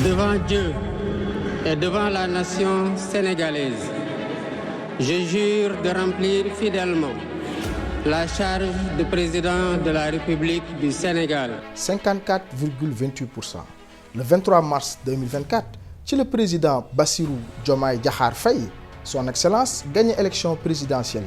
Devant Dieu et devant la nation sénégalaise, je jure de remplir fidèlement la charge de président de la République du Sénégal. 54,28%. Le 23 mars 2024, ci le président Bassirou Diomaye Diakhar Faye, son excellence, gagne l'élection présidentielle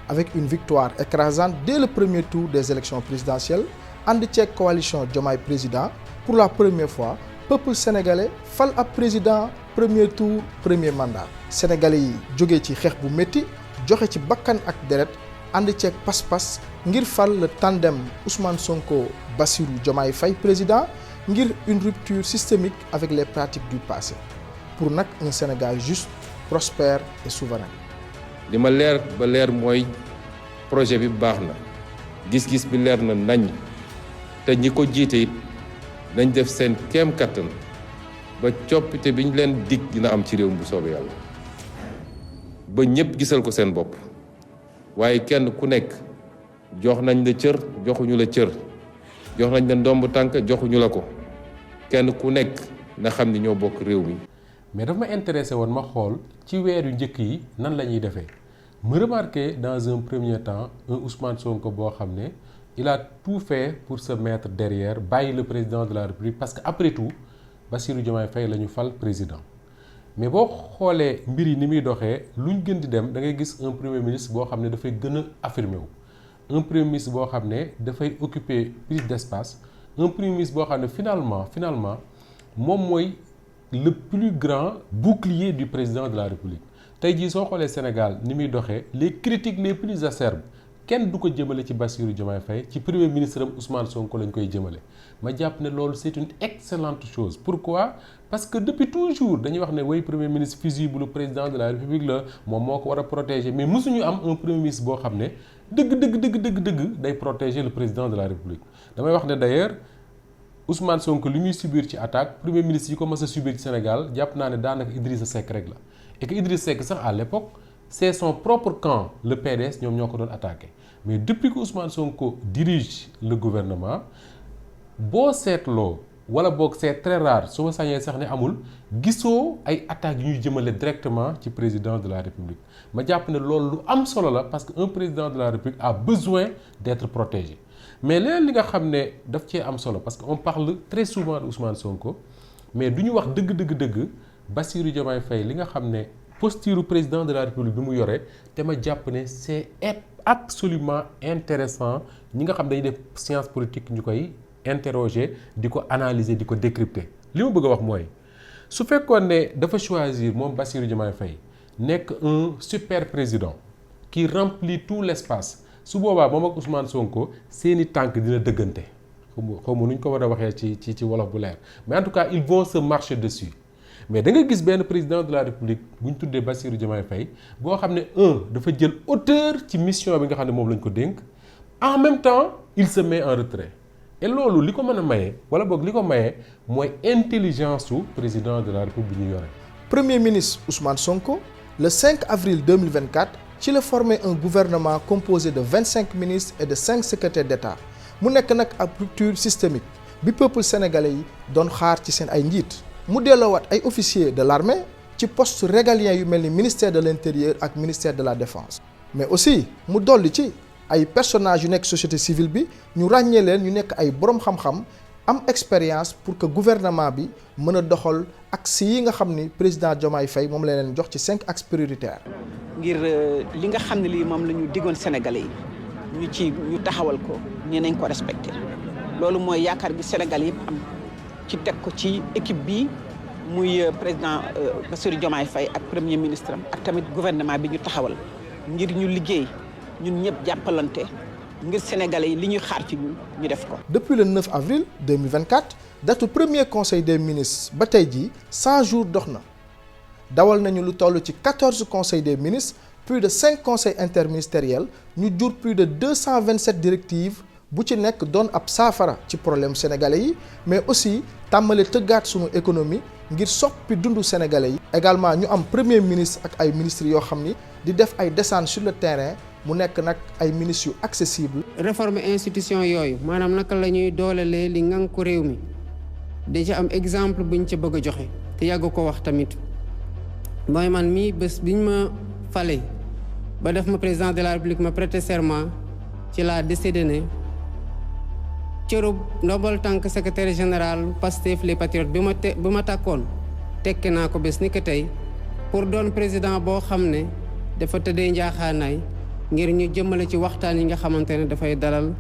avec une victoire écrasante dès le premier tour des élections présidentielles. ànd ceeg coalition Diomaye président pour la première fois peuple sénégalais fal ab président premier tour premier mandat. sénégalais yi jógee ci xeex bu métti joxe ci bakkan ak deret ànd ceeg pas-pas ngir fal le tandem Ousmane Sonko Bassirou Diomaye Faye président ngir une rupture systémique avec les pratiques du passé pour nag un Sénégal juste, prospère et souverain. li ma leer ba leer mooy projet bi baax na gis-gis bi leer na nañ te ñi ko jiite it nañ def seen kéem kattan ba coppite bi ñu leen dig dina am ci réew bu soobee yàlla ba ñëpp gisal ko seen bopp waaye kenn ku nekk jox nañ la cër joxuñu la cër jox nañ la ndomb tànk joxuñu la ko kenn ku nekk na xam ni ñoo bokk réew mi. mais dafa ma intéressé woon ma xool ci weer yu njëkk yi nan la ñuy defee ma remarqué dans un premier temps un Ousmane Sonko boo xam ne. Il a tout fait pour se mettre derrière, bàyyi le président de la République parce que après tout Bassirou Diomaye Faye la ñu fal président mais boo xoolee mbir yi ni muy doxee lu ñu gën di dem da ngay gis un premier ministre boo xam ne dafay gën a affirmé wu un premier ministre boo xam ne dafay occuper plus d'espace un premier ministre boo xam ne finalement moom mooy le plus grand bouclier du président de la République tey jii soo xoolee Sénégal ni muy doxee les critiques les plus acerbes kenn du ko jëmale ci Bassirou Diomaye Faye ci premier ministre am Ousmane Sonko lañ koy jëmale ma jàpp ne loolu c'est une excellente chose. Pourquoi? Parce que depuis toujours dañuy wax ne way premier ministre fusible président de la République la moom moo ko war a protéger mais mësuñu am un premier ministre boo xam ne dëgg day protéger le président de la République. damay wax ne d'ailleurs Ousmane Sonko li muy subir ci attaque premier ministre yi ko mës a subir ci Sénégal jàpp naa ne daanaka Idrissa Seck rek la et que Idrissa Seck sax à l'époque c'est son propre camp le PDS ñoom ñoo ko doon attaqué mais depuis que Ousmane Sonko dirige le gouvernement boo seetloo wala boog c'est très rare su ma sañee sax ne amul gisoo ay attaques yu ñuy jëmale directement ci président de la République ma jàpp ne loolu lu am solo la parce que un président de la République a besoin d'être protégé mais leneen li nga xam ne daf cee am solo parce que on parle très souvent de Ousmane Sonko mais du ñu wax dëgg Bassirou Diomaye Faye li nga xam ne posture président de la République bi mu yore te ma jàpp ne c'est absolument intéressant ñi nga xam dañuy def science politique ñu koy interroger di ko analyser di ko décrypter li ma bëgg a wax mooy su fekkoon ne dafa choisir moom Bassirou Diomaye Faye nekk un super président qui remplit tout l'espace su boobaa moom ak Ousmane Sonko seeni tànk dina dëggante xaw ma nu ñu ko war a waxee ci wolof bu leer mais en tout cas ils vont se marcher dessus mais da nga gis benn président de la République bu ñu tuddee Bassirou Diomaye Faye boo xam ne dafa jël hauteur ci mission bi nga xam ne moom lañ ko dénk en même temps il se met en retrait et loolu li ko mën a maye wala boog li ko maye mooy intelligence su président de la République bi ñu yore. Premier ministre Ousmane Sonko le 5 avril 2024 ci la formé un gouvernement composé de 25 ministres et de 5 secrétaires d'État mu nekk nag ab rupture systémique bi peuple sénégalais yi doon xaar ci seen ay njiit. mu delloowaat ay officiers de l'armée ci poste régalien yu mel ni ministère de l'intérieur ak ministère de la défense mais aussi mu dolli ci ay personnages yu nekk société civile bi ñu ràññee leen ñu nekk ay boroom xam-xam am expérience pour que gouvernement bi mën a doxal axes yi nga xam ni président Diomaye Faye moom la leen jox ci 5 axes prioritaires. ngir li nga xam ne lii moom la ñu diggoon Sénégalais yi ñu taxawal ko nee nañ ko respecté loolu mooy yaakaar gi Sénégal yëpp am. ci teg ko ci équipe bi muy président Bassirou Diomaye Faye ak premier ministre am ak tamit gouvernement bi ñu taxawal ngir ñu liggéey ñun ñëpp jàppalante ngir sénégalais yi li ñuy xaar ci ñun ñu def ko. Depuis le 9 avril 2024 datu premier conseil des ministres ba tey jii 100 jours dox na dawal nañu lu toll ci 14 conseils des ministres plus de 5 conseils interministériels ñu jur plus de 227 directives. bu ci nekk doon ab saafara ci problème sénégalais yi mais aussi tàmmale tëggaat sunu économie ngir soppi dundu sénégalais yi. également ñu am premier ministre ak ay ministres yoo xam ni di def ay descentes sur le terrain mu nekk nag ay ministres yu accessibles. réforme institution yooyu maanaam naka la ñuy doolelee li ngan ko réew mi déjà am exemple buñ ca bëgg a joxe te yàgg ko wax tamit mooy man mii bés biñ ma fale ba def ma président de la République ma prêter serment ci laa décidé ne cërub ndombal tànk secrétaire général Pastef les Patriotes bi ma tàkkoon tekki naa ko bés ni ko tey pour doon président boo xam ne dafa tëddee njaaxaanaay ngir ñu jëmale ci waxtaan yi nga xamante ne dafay dalal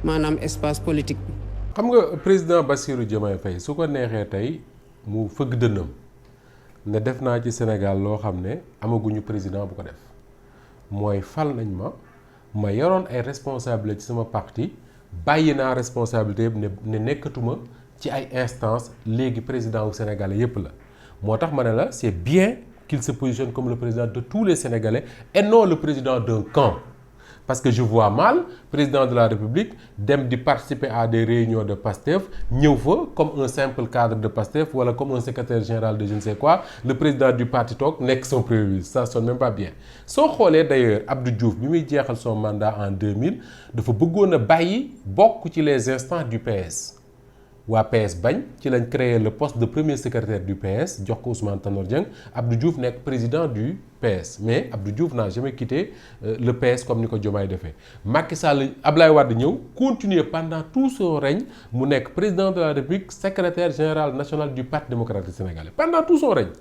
maanaam espace politique bi. xam nga président Bassirou Diomaye Faye su ko neexee tey mu fëgg dënnam ne def naa ci Sénégal loo xam ne amaguñu président bu ko def mooy fal nañ ma yoroon ay responsabilité ci sama parti bàyyi naa responsabilité yëpp ne nekkatuma ci ay instances léegi président wu Sénégalais yëpp la moo tax ma ne la c'est bien qu'il se positionne comme le président de tous les Sénégalais et non le président d'un camp. Parce que je vois mal président de la République dem di participer à des réunions de PASTEF ñëw fa comme un simple cadre de PASTEF wala comme un secrétaire général de je ne sais quoi le président du parti toog nekk son premier ministre ça sonne même pas bien. soo xoolee d'ailleurs Abdou Diouf bi muy jeexal son mandat en 2000 dafa bëggoon a bàyyi bokk ci les instances du PS. waa PS bañ ci lañ créé le poste de premier secrétaire du PS jox ko Ousmane Tanor Dieng Abdou Diouf nekk président du PS mais Abdou Diouf n'a jamais quitté le PS comme ni ko Diomaye defee Macky Sall Ablaye Wade ñëw continuer pendant tout son règne mu nekk président de la République secrétaire général national du Parti démocratique sénégalais pendant tout son règne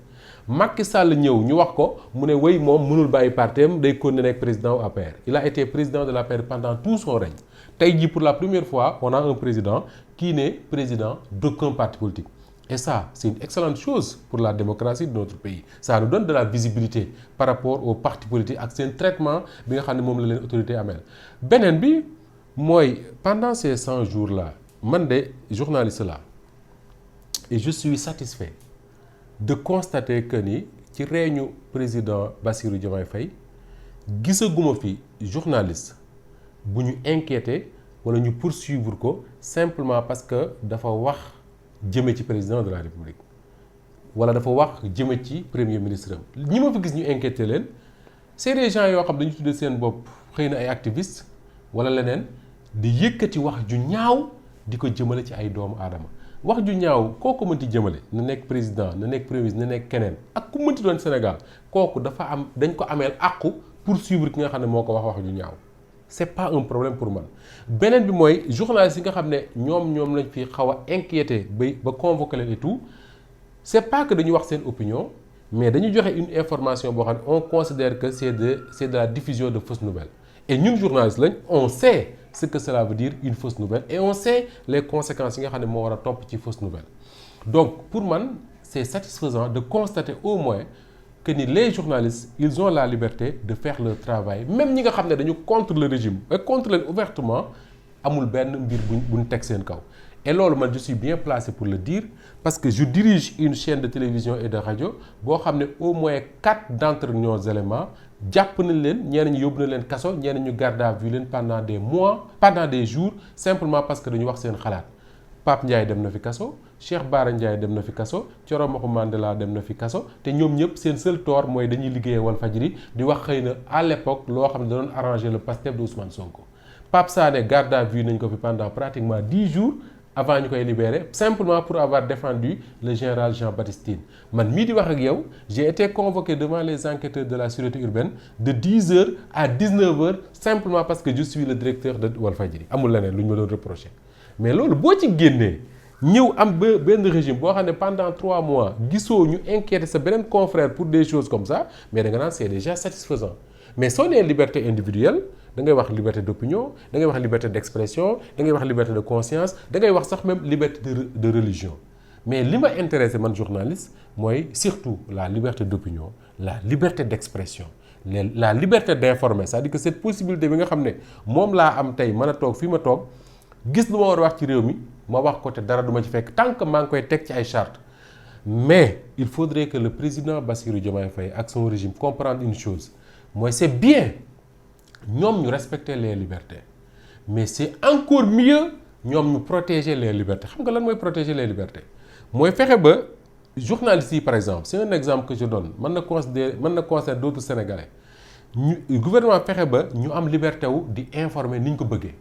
Macky Sall ñëw ñu wax ko mu ne wéy moom mënul bàyyi partem day continuer nekk président APR il a été président de l'APR pendant tout son règne tey jii pour la première fois on a un président qui n'est président d'aucun parti politique et ça c'est une excellente chose pour la démocratie de notre pays ça nous donne de la visibilité par rapport aux partis politiques ak seen traitement bi nga xam ne moom la leen autorité amel beneen bi mooy pendant ces 100 jours là man de journaliste là et je suis satisfait de constater que ni ci réunion président Bassirou Diomaye Faye gisaguma fi journaliste bu ñu inquiété wala ñu poursuivre ko simplement parce que dafa wax jëme ci président de la République wala dafa wax jëme ci premier ministre am ñi ma fi gis ñu inquiété leen c'est des gens yoo xam dañu tuddee seen bopp xëy na ay activistes wala leneen di yëkkati wax ju ñaaw di ko jëmale ci ay doomu aadama wax ju ñaaw kooku mënti jëmale na nekk président na nekk premier ministre na nekk keneen ak ku mënti doon Sénégal kooku dafa am dañ ko ameel àqu poursuivre ki nga xam ne moo ko wax ju ñaaw c'est pas un problème pour man beneen bi mooy journalistes yi nga xam ne ñoom lañ fi xaw a inquiété ba convoqué leen et tout c'est pas que dañu wax seen opinion mais dañu joxe une information boo xam ne on considère que c'est de la diffusion de fausses nouvelles et ñun journalistes lañ on sait ce que cela veut dire une fausse nouvelle et on sait les conséquences yi nga xam ne moo war a topp ci fausse nouvelle donc pour man c'est satisfaisant de constater au moins que ni les journalistes ils ont la liberté de faire leur travail même ñi nga xam ne dañu contre le régime et contre leen ouvertement amul benn mbir buñ teg seen kaw et loolu man je suis bien placé pour le dire parce que je dirige une chaîne de télévision et de radio boo xam ne au moins 4 d'entre nos éléments jàpp nañ leen ñeneen ñu yóbbu na leen kaso ñeneen ñu garde à vue leen pendant des mois pendant des jours simplement parce que dañu wax seen xalaat Pape Ndiaye dem na fi kaso Cheikh Bara Ndiaye dem na fi kaso Thioro Maxu Mandela dem na fi kaso te ñoom ñëpp seen seul tort mooy dañuy liggéeyee Walfadjri di wax xëy na à l'époque loo xam ne da doon arranger le Pastef de Ousmane Sonko Pape Sané garde à vue nañ ko fi pendant pratiquement 10 jours avant ñu koy libérer simplement pour avoir défendu le général Jean-Baptiste Tine man mii di wax ak yow j'ai été convoqué devant les enquêteurs de la sûreté urbaine de 10h à 19h simplement parce que je suis le directeur de Walfadjri amul leneen lu ñu ma doon reprocher mais loolu boo ci génnee ñëw am benn régime boo xam ne pendant 3 mois gisoo ñu inquiéter sa beneen confrère pour des choses comme ça mais da nga naan c'est déjà satisfaisant mais soo nee liberté individuelle da ngay wax liberté d'opinion da ngay wax liberté d'expression da ngay wax liberté de conscience da ngay wax sax même liberté de religion mais li ma intéressé man journaliste mooy surtout la liberté d'opinion la liberté d'expression la liberté d'informer c'est-à-dire que cette possibilité bi nga xam ne moom laa am tey mën a toog fii ma toog gis lu ma war a wax ci réew mi ma wax ko te dara du ma ci fekk tant que maa ngi koy teg ci ay chartes mais il faudrait que le président Bassirou Diomaye Faye ak son régime comprendre une chose mooy c'est bien ñoom ñu respecter les libertés mais c'est encore mieux ñoom ñu protéger les libertés xam nga lan mooy protéger les libertés mooy fexe ba journalistes yi par exemple c'est un exemple que je donne mën na concerner d'autres Sénégalais gouvernement fexe ba ñu am liberté wu di informer ni ñu ko bëggee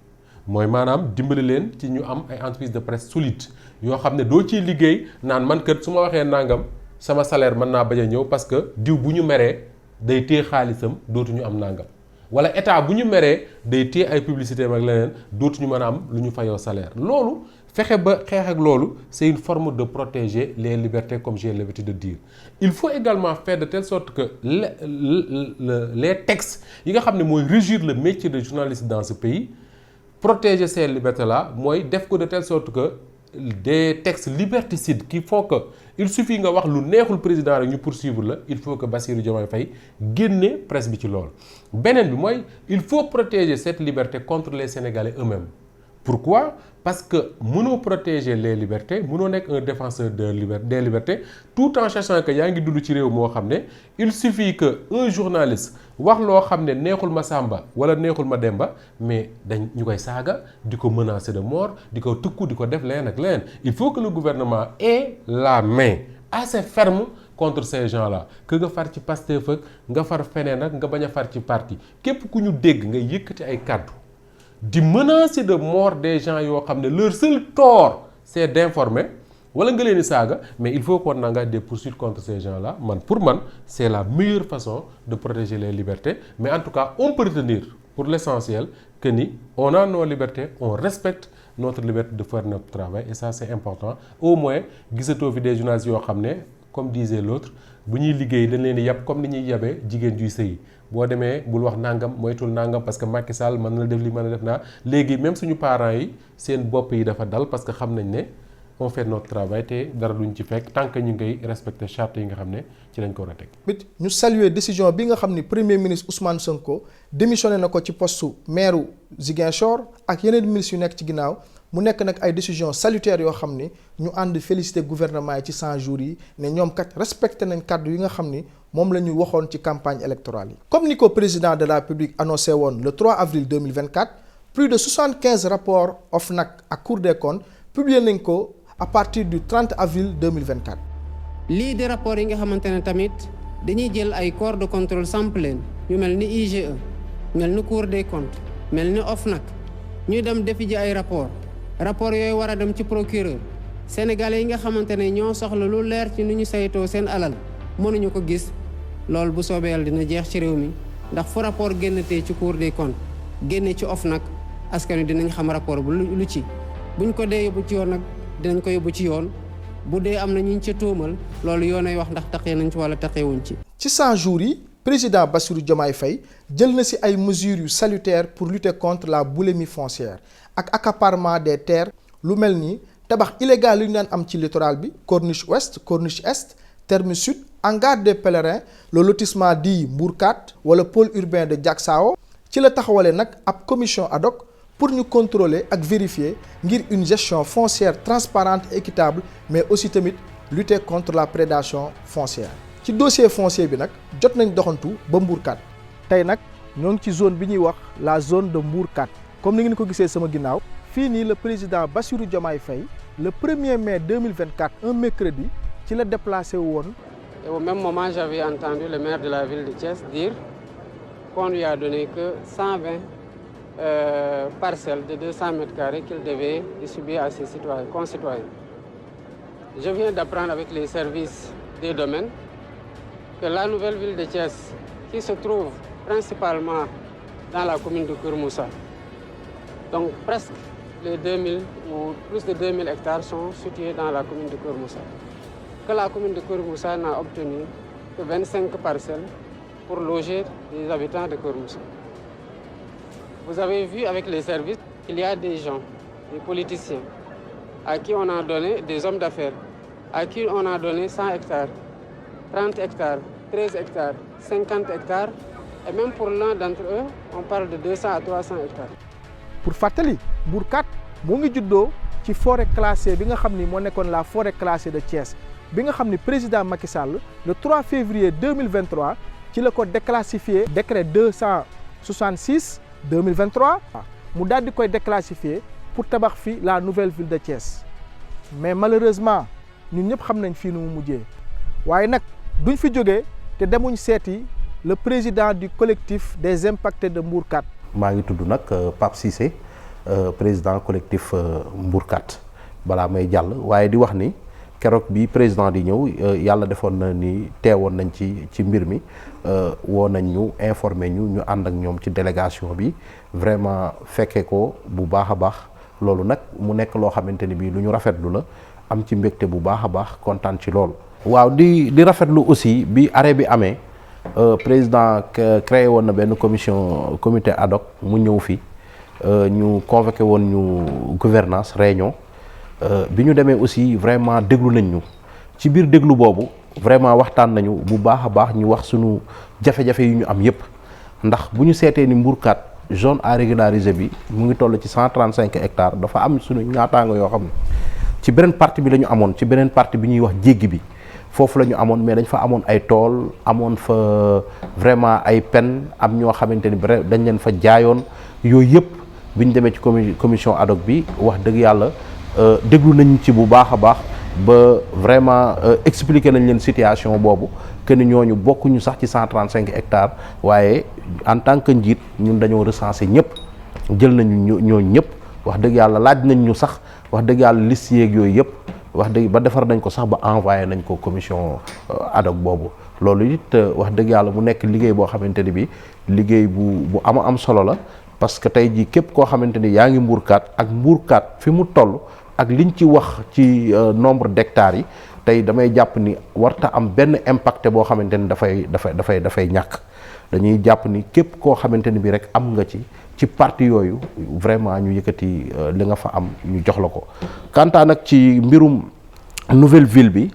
mooy maanaam dimbali leen ci ñu am ay entreprise de presse solide yoo xam ne doo ciy liggéey naan man kër su ma waxee nangam sama salaire mën naa bañ a ñëw parce que diw bu ñu meree day téye xaalisam dootuñu am nangam wala état bu ñu meree day téye ay publicité ak leneen dootuñu mën a am lu ñu fayoo salaire loolu fexe ba xeex ak loolu c'est une forme de protéger les libertés comme j'ai l'habitude de dire. Il faut également faire de telle sorte que les textes yi nga xam ne mooy régir le métier de journaliste dans ce pays protéger ces libertés là mooy def ko de telle sorte que des textes liberticides qui font que il suffit nga wax lu neexul président rek ñu poursuivre la il faut que Bassirou Diomaye Faye génne presse bi ci loolu. beneen bi mooy il faut protéger cette liberté contre les Sénégalais eux-mêmes. Pourquoi? Parce que mënoo protéger les libertés mënoo nekk un défenseur des libertés tout en sachant que yaa ngi dund ci réew moo xam ne il suffit que un journaliste wax loo xam ne neexul ma Samba wala neexul ma Demba mais dañ ñu koy saaga di ko menacer de mort di ko tukku di ko def leneen ak leneen il faut que le gouvernement ait la main assez ferme contre ces gens-là que nga far ci Pastef ak nga far feneen ak nga bañ a far ci parti képp ku ñu dégg nga yëkkati ay kàddu di menacer de mort des gens yoo xam ne leur seul tort c'est d'informer wala nga leen di saaga mais il faut qu'on engage des poursuites contre ces gens-là pour man c'est la meilleure façon de protéger les libertés mais en tout cas on peut retenir pour l'essentiel que ni on a nos libertés on respecte notre liberté de faire notre travail et ça c'est important au moins gisatoo fi des journalistes yoo xam ne comme disait l'autre bu ñuy liggéey dañ leen di yab comme ni ñuy yabee jigéen juy sëyi boo demee bul wax nangam moytul nangam parce que Macky Sall mën na def li mën a def naa léegi même suñu parents yi seen bopp yi dafa dal parce que xam nañ ne on fait notre travail te dara duñ ci fekk tant que ñu ngi respecter charte yi nga xam ne ci lañ ko war a teg. ñu saluer décision bi nga xam ni premier ministre Ousmane Sonko démissionné na ko ci poste maire Ziguinchor ak yeneen ministres yu nekk ci ginnaaw mu nekk nag ay décisions salutaires yoo xam ni ñu ànd féliciter gouvernement yi ci 100 jours yi ne ñoom kat respecté nañ kàddu yi nga xam ni moom la ñu waxoon ci campagne électorale yi. comme ni ko président de la République annoncé woon le 3 avril 2024 plus de 75 rapports OFNAC ak Cour des comptes publié nañ ko à partir du 30 avril 2024. lii di rapport yi nga xamante ne tamit dañuy jël ay corps de contrôle samp leen ñu mel ni IGE mel ni Cour des comptes mel ni OFNAC ñuy dem defi ji ay rapport yooyu war a dem ci procureur sénégalais yi nga xamante ne ñoo soxla lu leer ci nu ñu saytoo seen alal mënuñu ko gis loolu bu soobee yàlla dina jeex ci réew mi ndax fu rapport génnatee ci Cour des comptes génne ci OFNAC askan wi dinañ xam rapport bu lu ci buñ ko dee yóbbu ci yoon nag dinañ ko yóbbu ci yoon bu dee am na ñu ca tuumal loolu yoonay wax ndax taqee nañ ci wala taqeewuñ ci. ci 100 jours yi président Bassirou Diomaye Faye jël na ci ay mesures yu salutaires pour lutter contre la boulimie foncière ak accaparement des terres lu mel ni tabax illégal yu ñu daan am ci littoral bi corniche ouest corniche est terme sud hangar des pèlerins le lotissement dit Mbour 4 wala pôle urbain de Diacksao ci la taxawale nag ab commission ad hoc pour ñu contrôler ak vérifier ngir une gestion foncière transparente et équitable mais aussi tamit lutter contre la prédation foncière. ci dossier foncier bi nag jot nañ doxantu ba Mbour 4 tey nag ñoo ngi ci zone bi ñuy wax la zone de Mbour 4 comme ni ngeen ko gisee sama ginnaaw fii nii le président Bassirou Diomaye Faye le 1er mai 2024 un mercredi ci la déplacé woon. Et au même moment j'avais entendu le maire de la ville de Thiès dire qu'on lui a donné que 120 parcelles de 200 mètres carrés qu'il devait distribuer à ses concitoyens. Je viens d'apprendre avec les services des domaines que la nouvelle ville de Thiès, qui se trouve principalement dans la commune de Keur Moussa, donc presque les 2000 ou plus de 2000 hectares sont situés dans la commune de Keur Moussa, que la commune de Keur Moussa n'a obtenu que 25 parcelles pour loger les habitants de Keur Moussa. Vous avez vu avec les services qu'il y a des gens, des politiciens, à qui on a donné, des hommes d'affaires, à qui on a donné 100 hectares, 30 hectares, 13 hectares, 50 hectares, et même pour l'un d'entre eux, on parle de 200 à 300 hectares. Pour fàttali Mbour 4 moo ngi juddoo ci forêt classée bi nga xam ni moo nekkoon la forêt classée de Thiès bi nga xam ni président Macky Sall le 3 février 2023 ci la ko déclassifié décret 266 2023 mu daal di koy déclassifié pour tabax fi la nouvelle ville de Thiès mais malheureusement ñun ñëpp xam nañ fii nu mu mujjee waaye nag duñ fi jógee te demuñ seeti le président du collectif des impactés de Mbour 4. maa ngi tudd nag Pape Cissé président collectif Mbourkat balaa may jàll waaye di wax ni keroog bi président di ñëw yàlla defoon na ni teewoon nañ ci mbir mi woo nañ ñu informé ñu ànd ak ñoom ci délégation bi vraiment fekkee ko bu baax a baax loolu nag mu nekk loo xamante ni bii lu ñu rafetlu la am ci mbégte bu baax a baax kontaan ci loolu. waaw di rafetlu aussi bi arrêt bi amee président créé woon na benn comité ad hoc mu ñëw fi ñu convoqué woon ñu gouvernance réunion. bi ñu demee aussi vraiment déglu nañ ñu ci biir déglu boobu vraiment waxtaan nañu bu baax a baax ñu wax suñu jafe-jafe yu ñu am yépp ndax bu ñu seetee ni Mbourkat zone à régulariser bi mu ngi toll ci 135 hectares dafa am suñu ñaataango yoo xam ne ci beneen partie bi la ñu amoon ci beneen partie bi ñuy wax jéggi bi foofu la ñu amoon mais dañ fa amoon ay tool amoon fa vraiment ay pen am ñoo xamante ni dañ leen fa jaayoon yooyu yépp bi ñu demee ci commission ad hoc bi wax dëgg yàlla déglu nañ ci bu baax a baax ba vraiment expliquer nañ leen situation boobu que ni ñooñu bokkuñu sax ci 135 hectares waaye en tant que njiit ñun dañoo recenser ñëpp jël nañu ñooñu ñëpp wax dëgg yàlla laaj nañ ñu sax wax dëgg yàlla liste yeeg yooyu yëpp wax dëgg ba defar nañ ko sax ba envoyé nañ ko commission ad hoc boobu loolu it wax dëgg yàlla mu nekk liggéey boo xamante ni bi liggéey bu am solo la parce que tey jii képp koo xamante ni yaa ngi Mbourkat ak Mbourkat fi mu toll ak liñ ci wax ci nombre d'hectares yi tey damay jàpp ni warta am benn impact boo xamante ni dafay ñàkk dañuy jàpp ni képp koo xamante ni bi rek am nga ci parti yooyu vraiment ñu yëkkati li nga fa am ñu jox la ko. quant à nag ci mbirum nouvelle ville bi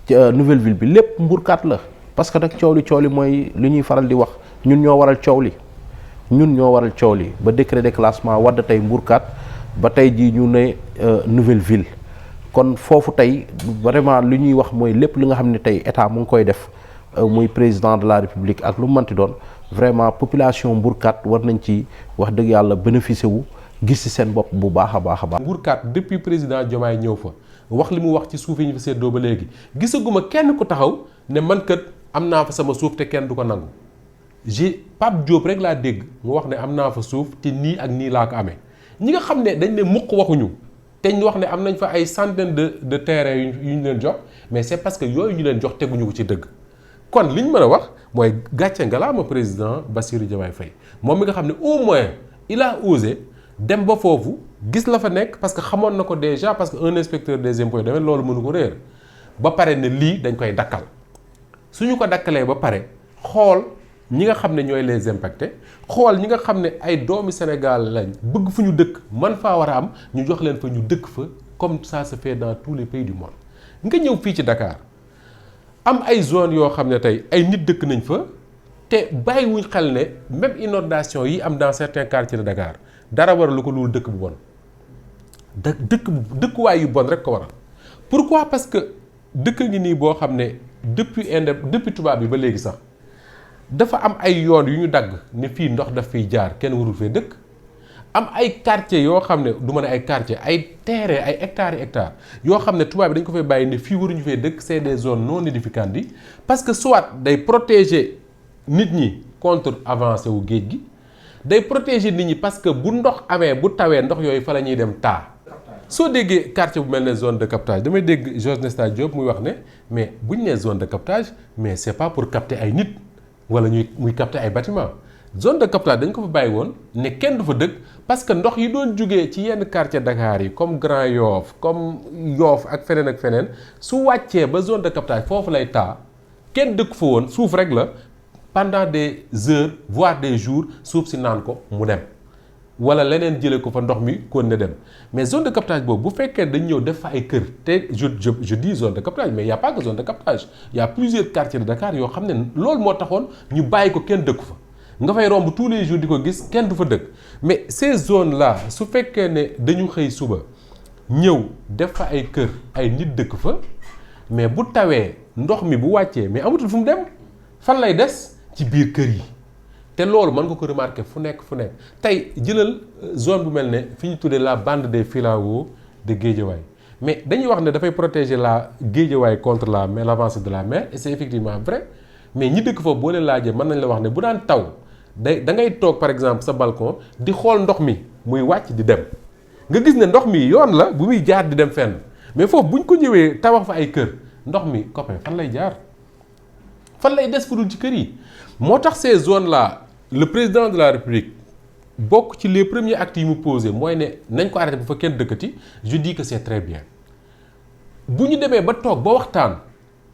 lépp Mbourkat la parce que nag coow li mooy li ñuy faral di wax ñun ñoo waral coow li ba décret de classement wadd tey Mbourkat ba tey jii ñu ne nouvelle ville kon foofu tey vraiment li ñuy wax mooy lépp li nga xam ne tey état mu ngi koy def muy président de la république ak lu mu mënti doon vraiment population Mbourkat war nañ ci wax dëgg yàlla bénéficier wu gis ci seen bopp bu baax a baax a baax. Mbourkat depuis président Diomaye ñëw fa wax li mu wax ci suuf yi ñu fa seddoo ba léegi gisaguma kenn ku taxaw ne man kat am naa fa sama suuf te kenn du ko nangu Pape Diop rek laa dégg mu wax ne am naa fa suuf te nii ak nii laa ko amee. ñi nga xam ne dañ ne mukk waxuñu te ñu wax ne am nañ fa ay centaine de terrains yu ñu leen jox mais c'est parce que yooyu ñu leen jox teguñu ko ci dëgg kon li ñu mën a wax mooy gàcce ngalaama président Bassirou Diomaye Faye moom mi nga xam ne au moins il a osé dem ba foofu gis la fa nekk parce que xamoon na ko déjà parce que un inspecteur des impôts et domaines loolu mënu ko réer ba pare ne lii dañ koy dakkal suñu ko dakkalee ba pare xool ñi nga xam ne ñooy les impactés xool ñi nga xam ne ay doomi Sénégal lañ bëgg fu ñu dëkk man faa war a am ñu jox leen fa ñu dëkk fa comme ça se fait dans tous les pays du monde nga ñëw fii ci Dakar am ay zones yoo xam ne tey ay nit dëkk nañ fa te bàyyiwuñ xel ne même inondation yi am dans certains quartiers de Dakar dara waralu ko loolu dëkk bu bon dëkkuwaay yu bon rek ko waral pourquoi parce que dëkk ngi nii boo xam ne depuis tubaab bi ba léegi sax dafa am ay yoon yu ñu dagg ne fii ndox daf fiy jaar kenn warul fee dëkk am ay quartier yoo xam ne du mën a ay quartier ay terrain ay hectares yoo xam ne tubaab bi dañ ko fay bàyyi ne fii waruñu fee dëkk c'est des zones non aedificantes yi parce que soit day protéger nit ñi contre avancée wu géej gi day protéger nit ñi parce que bu ndox amee bu tawee ndox yooyu fa la ñuy dem taa soo déggee quartier bu mel ne zone de captage damay dégg Georges Nesta Diop muy wax ne mais bu ñu nee zone de captage mais c'est pas pour capter ay nit wala muy capter ay bâtiment zone de captage dañ ko fa bàyyi woon ne kenn du fa dëkk parce que ndox yi doon jugee ci yenn quartier Dakar yi comme Grand Yoff comme Yoff ak feneen su wàccee ba zone de captage foofu lay taa kenn dëkk fa woon suuf rek la pendant des heures voire des jours suuf si naan ko mu dem wala leneen jëlee ko fa ndox mi kon ne dem mais zone de captage boobu bu fekkee dañ ñëw def fa ay kër te je dis zone de captage mais y a pas que zone de captage y a plusieurs quartiers de Dakar yoo xam ne loolu moo taxoon ñu bàyyi ko kenn dëkku fa nga fay romb tous les jours di ko gis kenn du fa dëkk mais ces zones là su fekkee ne dañu xëy suba ñëw def fa ay kër ay nit dëkk fa mais bu tawee ndox mi bu wàccee mais amatul fu mu dem fan lay des ci biir kër yi te loolu mën nga ko remarquer fu nekk tey jëlal zone bu mel ne fi ñu tuddee la bande des filaos de Guédiawaye mais dañuy wax ne dafay protéger la Guédiawaye contre l'avancée de la mer et c'est effectivement vrai mais ñi dëkk foofu boo leen laajee mën nañ la wax ne bu daan taw da ngay toog par exemple sa balcon di xool ndox mi muy wàcc di dem nga gis ne ndox mi yoon la bu muy jaar di dem fenn mais foofu bu ñu ko ñëwee tabax fa ay kër ndox mi copain fan lay jaar fan lay des fudul ci kër yi. moo tax ces zones là le président de la république bokk ci les premiers actes yi mu posé mooy ne nañ ko arrêté bu fa kenn dëkkati je dis que c'est très bien bu ñu demee ba toog ba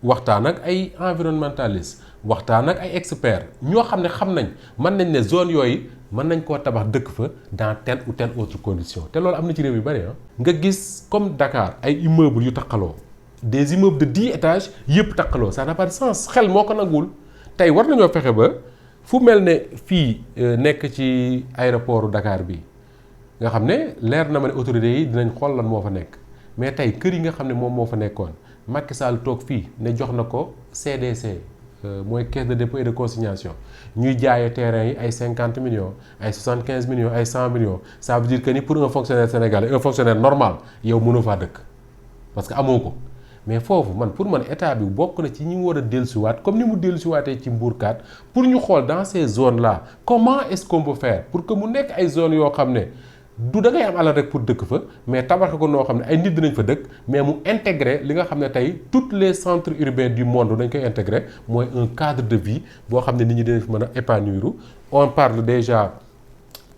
waxtaan ak ay environnementalistes waxtaan ak ay experts ñoo xam ne xam nañ mën nañ ne zone yooyu mën nañ koo tabax dëkk fa dans telle ou telle autre condition te loolu am na ci réew yu bari nga gis comme Dakar ay immeubles yu taqaloo des immeubles de 10 étages yëpp taqaloo ça n'a pas de sens xel moo ko nangul tey war nañoo fexe ba fu mel ne fii nekk ci aéroport Dakar bi nga xam ne leer na ma ne autorités yi dinañ xool lan moo fa nekk mais tey kër yi nga xam ne moom moo fa nekkoon Macky Sall toog fii ne jox na ko CDC mooy caisse de dépôt et de consignation ñuy jaayee terrain yi ay 50 millions ay 75 millions ay 100 millions ça veut dire que ni pour un fonctionnaire sénégalais un fonctionnaire normal yow mënoo faa dëkk parce que amoo ko mais foofu pour man état bi bokk na ci ñi war a dellusiwaat comme ni mu dellusiwaatee ci Mbourkat pour ñu xool dans ces zones là comment est-ce qu'on peut faire pour que mu nekk ay zones yoo xam ne du da ngay am alal rek pour dëkk fa mais tabax ko noo xam ne ay nit dinañ fa dëkk mais mu intégrer li nga xam ne tey tous les centres urbains du monde dañ koy intégrer mooy un cadre de vie boo xam ne nit ñi dinañ fi mën a épanouir. On parle déjà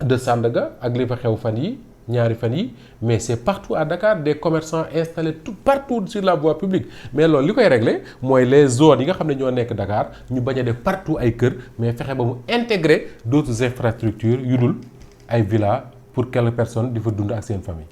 de Sandaga ak li fa xew fan yi ñaari fan yi mais c'est partout à Dakar des commerçants installés tout partout sur la voie publique mais loolu li koy régler mooy les zones yi nga xam ne ñoo nekk Dakar ñu bañ a def partout ay kër mais fexe ba mu intégrer d'autres infrastructures yu dul ay villas pour quelques personnes di fa dund ak seen famille.